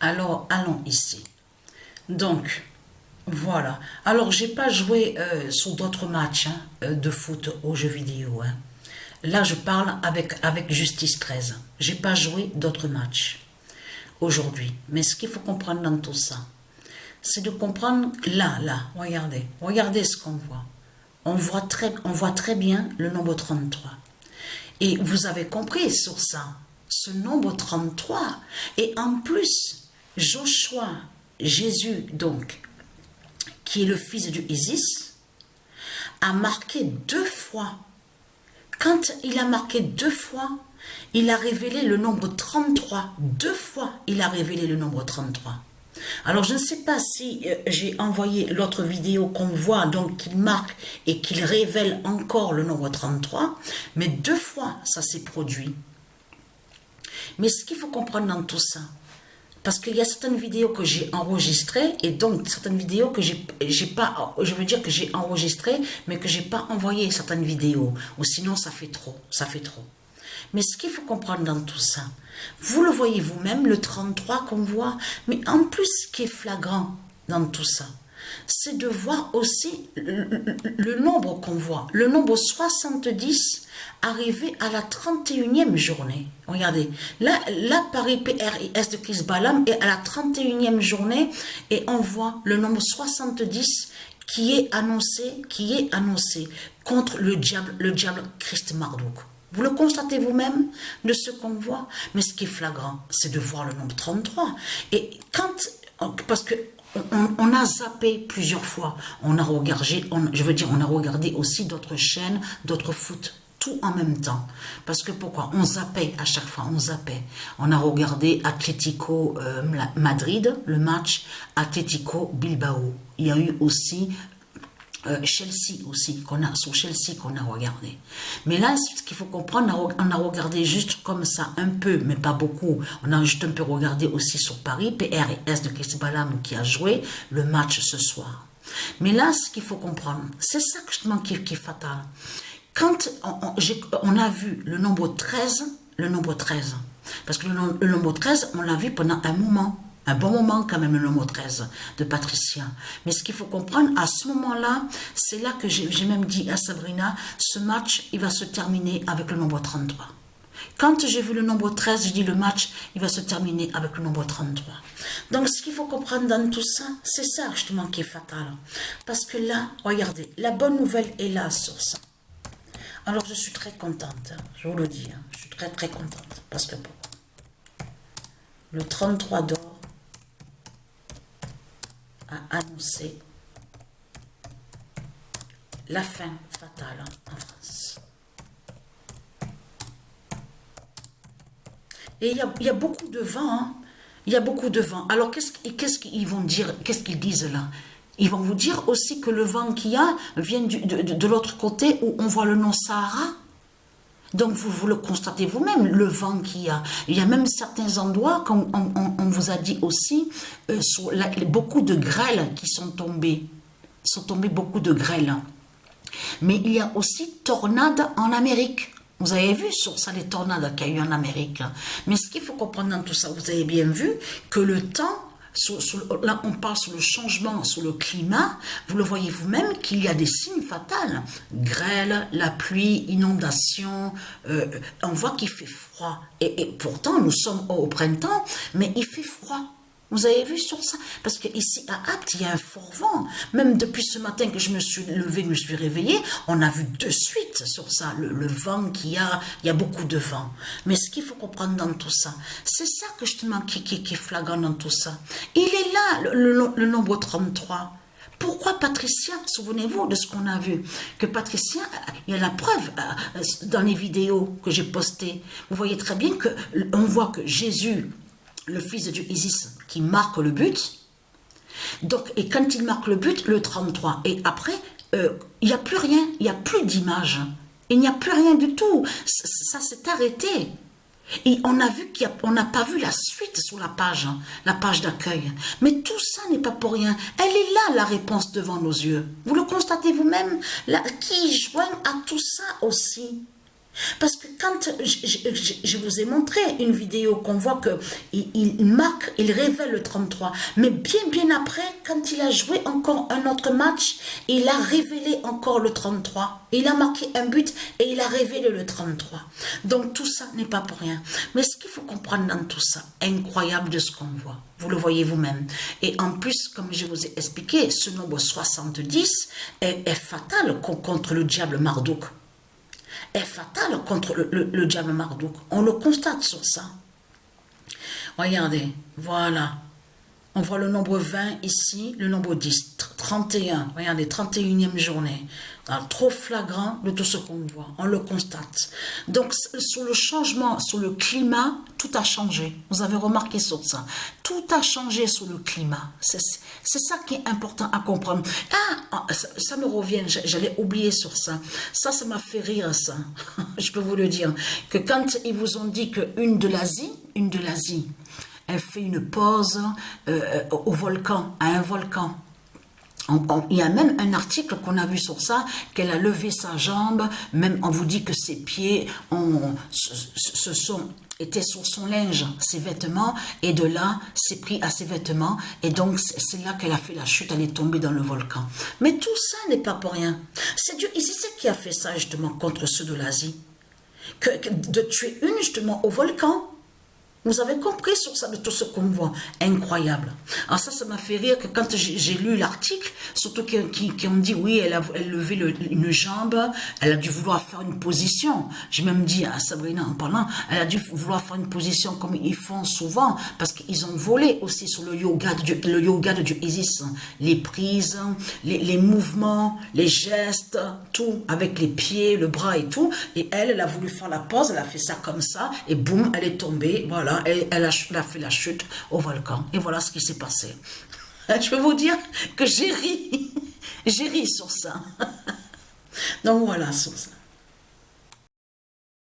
Alors, allons ici. Donc, voilà. Alors, j'ai pas joué sur d'autres matchs de foot aux jeux vidéo. Hein. Là, je parle avec Justice 13. J'ai pas joué d'autres matchs aujourd'hui. Mais ce qu'il faut comprendre dans tout ça, c'est de comprendre là, regardez. Regardez ce qu'on voit. On voit très bien le nombre 33. Et vous avez compris sur ça, ce nombre 33. Et en plus, Joshua, Jésus donc, qui est le fils du Isis, a marqué 2 fois. Quand il a marqué 2 fois, il a révélé le nombre 33. 2 fois, il a révélé le nombre 33. Alors, je ne sais pas si j'ai envoyé l'autre vidéo qu'on voit, donc qu'il marque et qu'il révèle encore le nombre 33, mais 2 fois, ça s'est produit. Mais ce qu'il faut comprendre dans tout ça, parce qu'il y a certaines vidéos que j'ai enregistrées et donc certaines vidéos que j'ai pas, je veux dire que j'ai enregistrées, mais que j'ai pas envoyé certaines vidéos, ou sinon ça fait trop, ça fait trop. Mais ce qu'il faut comprendre dans tout ça, vous le voyez vous-même, le 33 qu'on voit, mais en plus ce qui est flagrant dans tout ça, c'est de voir aussi le nombre qu'on voit, le nombre 70 arrivé à la 31e journée. Regardez, là Paris PRIS de Chris Balaam est à la 31e journée et on voit le nombre 70 qui est annoncé contre le diable Christ Marduk. Vous le constatez vous-même de ce qu'on voit, mais ce qui est flagrant, c'est de voir le nombre 33. Et parce que on a zappé plusieurs fois, on a regardé aussi d'autres chaînes, d'autres foot, tout en même temps. Parce que pourquoi? On zappait à chaque fois, on zappait. On a regardé Atlético Madrid, le match Atlético Bilbao. Il y a eu aussi Chelsea aussi, sur Chelsea qu'on a regardé. Mais là, ce qu'il faut comprendre, on a regardé juste comme ça, un peu, mais pas beaucoup. On a juste un peu regardé aussi sur Paris, PRS de Chris Balaam qui a joué le match ce soir. Mais là, ce qu'il faut comprendre, c'est ça justement qui est fatal. Quand on a vu le nombre 13, parce que le nombre 13, on l'a vu pendant un bon moment quand même, le nombre 13 de Patricia. Mais ce qu'il faut comprendre, à ce moment-là, c'est là que j'ai même dit à Sabrina, ce match, il va se terminer avec le nombre 33. Quand j'ai vu le nombre 13, je dis le match, il va se terminer avec le nombre 33. Donc, ce qu'il faut comprendre dans tout ça, c'est ça justement qui est fatal. Parce que là, regardez, la bonne nouvelle est là sur ça. Alors, je suis très contente, je vous le dis, je suis très très contente. Parce que le 33 d'or a annoncé la fin fatale en France. Et il y a beaucoup de vent, hein. Il y a beaucoup de vent. Alors, qu'est-ce qu'ils vont dire, qu'est-ce qu'ils disent là? Ils vont vous dire aussi que le vent qu'il y a vient de l'autre côté où on voit le nom Sahara. Donc, vous le constatez vous-même, le vent qu'il y a. Il y a même certains endroits, comme on vous a dit aussi, beaucoup de grêles qui sont tombées. Beaucoup de grêles. Mais il y a aussi tornades en Amérique. Vous avez vu sur ça les tornades qu'il y a eu en Amérique. Mais ce qu'il faut comprendre dans tout ça, vous avez bien vu que le temps, là on parle sur le changement, sur le climat, vous le voyez vous-même qu'il y a des signes fatals. Grêle, la pluie, inondation, on voit qu'il fait froid. Et pourtant nous sommes au printemps, mais il fait froid. Vous avez vu sur ça? Parce qu'ici à Apt, il y a un fort vent. Même depuis ce matin que je me suis levée, je me suis réveillée, on a vu de suite sur ça, le vent qu'il y a. Il y a beaucoup de vent. Mais ce qu'il faut comprendre dans tout ça, c'est ça que justement qui est flagrant dans tout ça. Il est là, le nombre 33. Pourquoi Patricia? Souvenez-vous de ce qu'on a vu. Que Patricia, il y a la preuve dans les vidéos que j'ai postées. Vous voyez très bien qu'on voit que Jésus, le fils de Dieu Isis, qui marque le but. Donc, et quand il marque le but, le 33, et après, il n'y a plus rien, il n'y a plus d'image. Il n'y a plus rien du tout. Ça s'est arrêté. Et on a vu qu'on n'a pas vu la suite sur la page d'accueil. Mais tout ça n'est pas pour rien. Elle est là, la réponse devant nos yeux. Vous le constatez vous-même, qui joint à tout ça aussi. Parce que quand je vous ai montré une vidéo qu'on voit que il marque, il révèle le 33, mais bien après, quand il a joué encore un autre match, il a révélé encore le 33. Il a marqué un but et il a révélé le 33. Donc tout ça n'est pas pour rien. Mais ce qu'il faut comprendre dans tout ça, incroyable de ce qu'on voit, vous le voyez vous-même. Et en plus, comme je vous ai expliqué, ce nombre 70 est fatal contre le diable Marduk. Est fatal contre le diable Marduk. On le constate sur ça. Regardez, voilà. On voit le nombre 20 ici, le nombre 10, 31. Regardez, 31e journée. Alors, trop flagrant de tout ce qu'on voit. On le constate. Donc, sur le changement, sur le climat, tout a changé. Vous avez remarqué sur ça. Tout a changé sur le climat. C'est ça qui est important à comprendre. Ah, ça me revient, j'allais oublier sur ça. Ça m'a fait rire, ça. Je peux vous le dire. Que quand ils vous ont dit qu'une de l'Asie, elle fait une pause au volcan, à un volcan. Il y a même un article qu'on a vu sur ça, qu'elle a levé sa jambe, même on vous dit que ses pieds étaient sur son linge, ses vêtements, et de là, c'est pris à ses vêtements, et donc c'est là qu'elle a fait la chute, elle est tombée dans le volcan. Mais tout ça n'est pas pour rien. C'est Dieu, c'est qui a fait ça justement contre ceux de l'Asie, de tuer une justement au volcan. Vous avez compris sur ça, de tout ce qu'on voit. Incroyable. Alors ça m'a fait rire que quand j'ai lu l'article, surtout qui ont dit, oui, elle levé une jambe, elle a dû vouloir faire une position. J'ai même dit à Sabrina en parlant, elle a dû vouloir faire une position comme ils font souvent, parce qu'ils ont volé aussi sur le yoga de Dieu Isis. Les prises, les mouvements, les gestes, tout, avec les pieds, le bras et tout. Et elle a voulu faire la pause, elle a fait ça comme ça, et boum, elle est tombée, voilà. Elle a fait la chute au volcan. Et voilà ce qui s'est passé. Je peux vous dire que j'ai ri. J'ai ri sur ça. Donc voilà, sur ça.